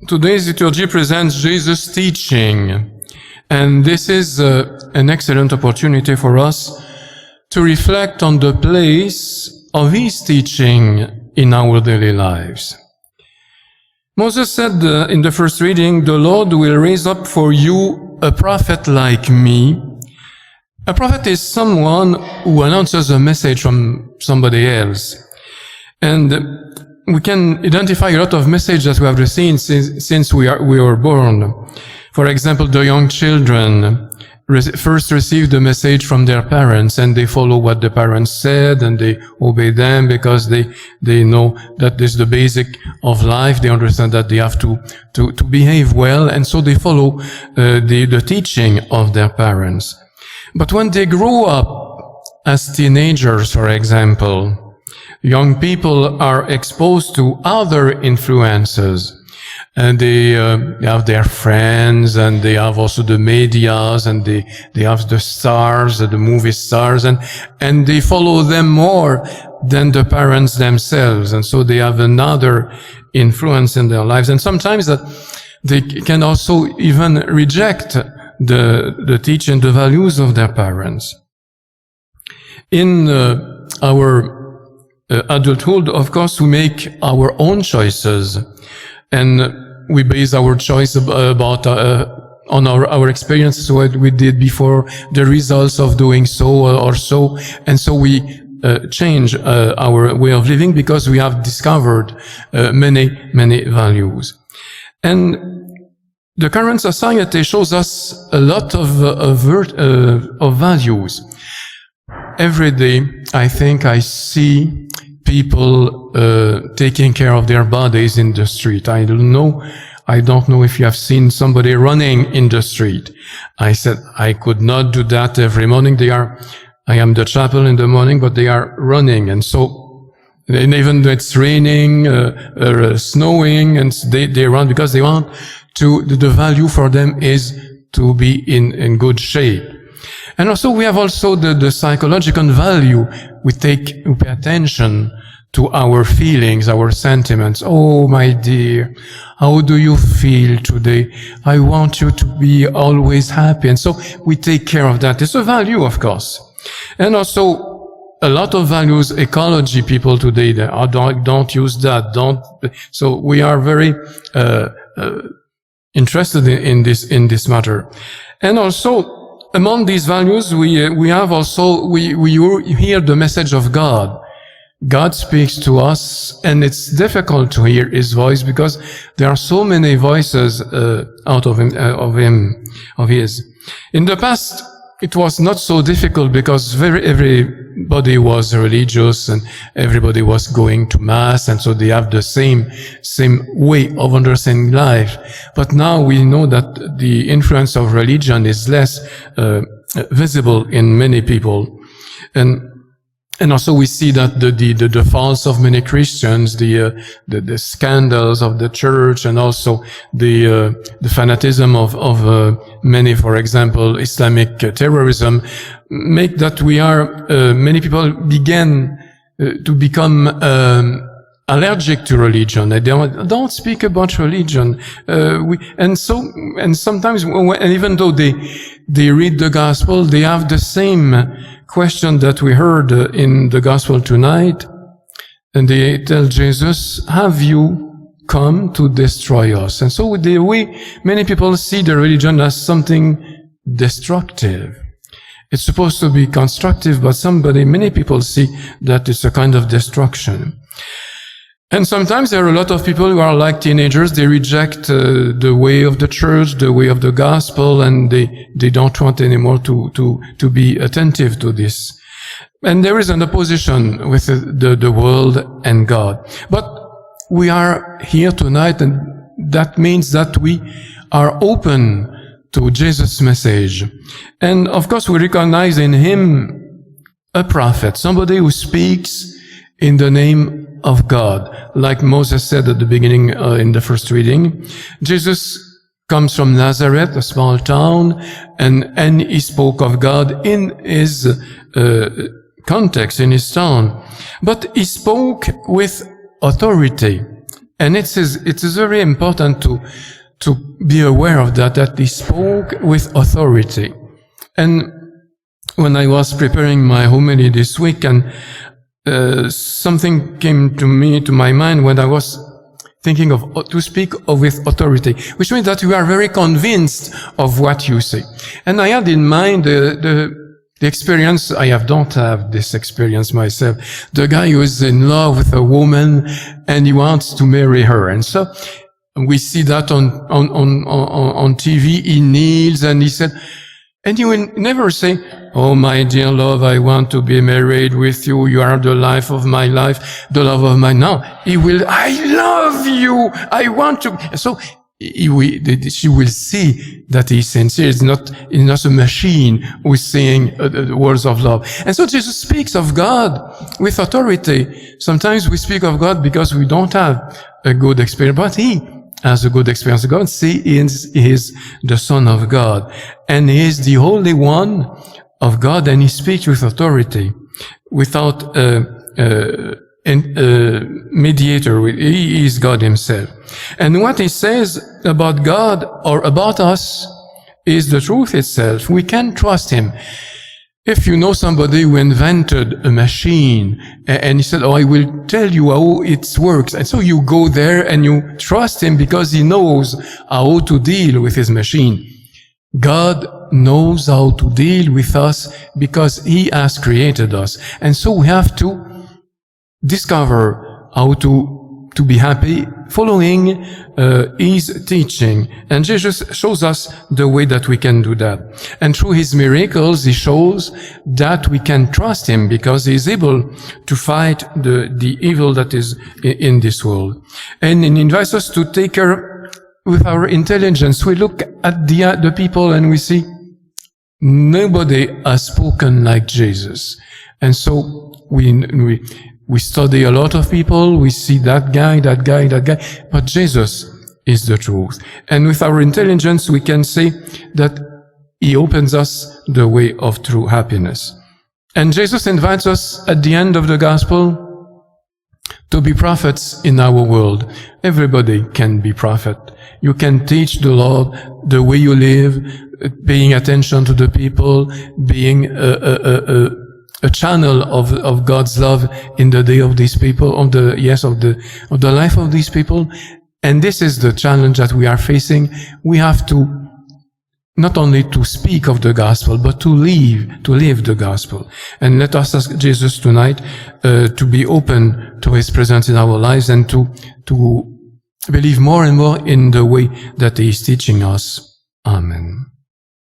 Today's liturgy presents Jesus' teaching, and this is an excellent opportunity for us to reflect on the place of his teaching in our daily lives. Moses said in the first reading, "The Lord will raise up for you a prophet like me." A prophet is someone who announces a message from somebody else. And we can identify a lot of messages that we have received since we were born. For example, the young children first receive the message from their parents, and they follow what the parents said, and they obey them because they know that this is the basic of life. They understand that they have to behave well, and so they follow the teaching of their parents. But when they grow up as teenagers, for example, young people are exposed to other influences, and they have their friends, and they have also the medias, and they have the stars, the movie stars, and they follow them more than the parents themselves, and so they have another influence in their lives, and sometimes that they can also even reject the teaching, the values of their parents. In our adulthood, of course, we make our own choices, and we base our choice on our experiences, what we did before, the results of doing so or so, and so we change our way of living because we have discovered many values. And the current society shows us a lot of values. Every day, I think I see people taking care of their bodies in the street. I don't know if you have seen somebody running in the street. I said I could not do that every morning. I am the chapel in the morning, but they are running, and even though it's raining, snowing, and they run because they want to. The value for them is to be in good shape. And also we have the psychological value. We pay attention to our feelings, our sentiments. "Oh, my dear, how do you feel today? I want you to be always happy." And so we take care of that. It's a value, of course. And also a lot of values, ecology people today, don't use that, So we are very interested in this matter. And also, among these values, we hear the message of God. God speaks to us, and it's difficult to hear his voice because there are so many voices out of his. In the past, it was not so difficult because everybody was religious and everybody was going to mass, and so they have the same way of understanding life. But now we know that the influence of religion is less visible in many people, and also we see that the faults of many Christians, the scandals of the church, and also the fanatism of many, for example, Islamic terrorism, make that many people begin to become allergic to religion. They don't speak about religion. And sometimes, even though they read the gospel, they have the same question that we heard in the gospel tonight, and they tell Jesus, "Have you come to destroy us?" And so the way many people see the religion as something destructive. It's supposed to be constructive, but many people see that it's a kind of destruction. And sometimes there are a lot of people who are like teenagers. They reject the way of the church, the way of the gospel, and they don't want anymore to be attentive to this. And there is an opposition with the world and God. But we are here tonight, and that means that we are open to Jesus' message. And of course we recognize in him a prophet, somebody who speaks in the name of God. Like Moses said at the beginning in the first reading, Jesus comes from Nazareth, a small town, and he spoke of God in his context, in his town. But he spoke with authority. And it is very important to be aware of that he spoke with authority. And when I was preparing my homily this week, and something came to my mind when I was thinking of to speak with authority, which means that you are very convinced of what you say. And I had in mind the experience. Don't have this experience myself. The guy who is in love with a woman and he wants to marry her, and so we see that on TV. He kneels and he said, and he will never say, "Oh, my dear love, I want to be married with you. You are the life of my life, the love of my." No, he will, "I love you. I want to." So she will see that he's sincere. It's not a machine who is saying the words of love. And so Jesus speaks of God with authority. Sometimes we speak of God because we don't have a good experience, but he has a good experience. God is the Son of God, and he is the Holy One of God, and he speaks with authority, without mediator. He is God himself. And what he says about God or about us is the truth itself. We can trust him. If you know somebody who invented a machine and he said, "Oh, I will tell you how it works," and so you go there and you trust him because he knows how to deal with his machine. God knows how to deal with us because he has created us. And so we have to discover how to be happy following his teaching. And Jesus shows us the way that we can do that. And through his miracles, he shows that we can trust him because he is able to fight the evil that is in this world. And he invites us to take care with our intelligence. We look at the people and we see nobody has spoken like Jesus. And so we study a lot of people, we see that guy, but Jesus is the truth. And with our intelligence, we can say that he opens us the way of true happiness. And Jesus invites us at the end of the gospel to be prophets in our world. Everybody can be prophet. You can teach the Lord the way you live, paying attention to the people, being a channel of God's love in the day of these people, of the life of these people. And this is the challenge that we are facing. We have to not only to speak of the gospel, but to live the gospel. And let us ask Jesus tonight to be open to his presence in our lives and to believe more and more in the way that he is teaching us.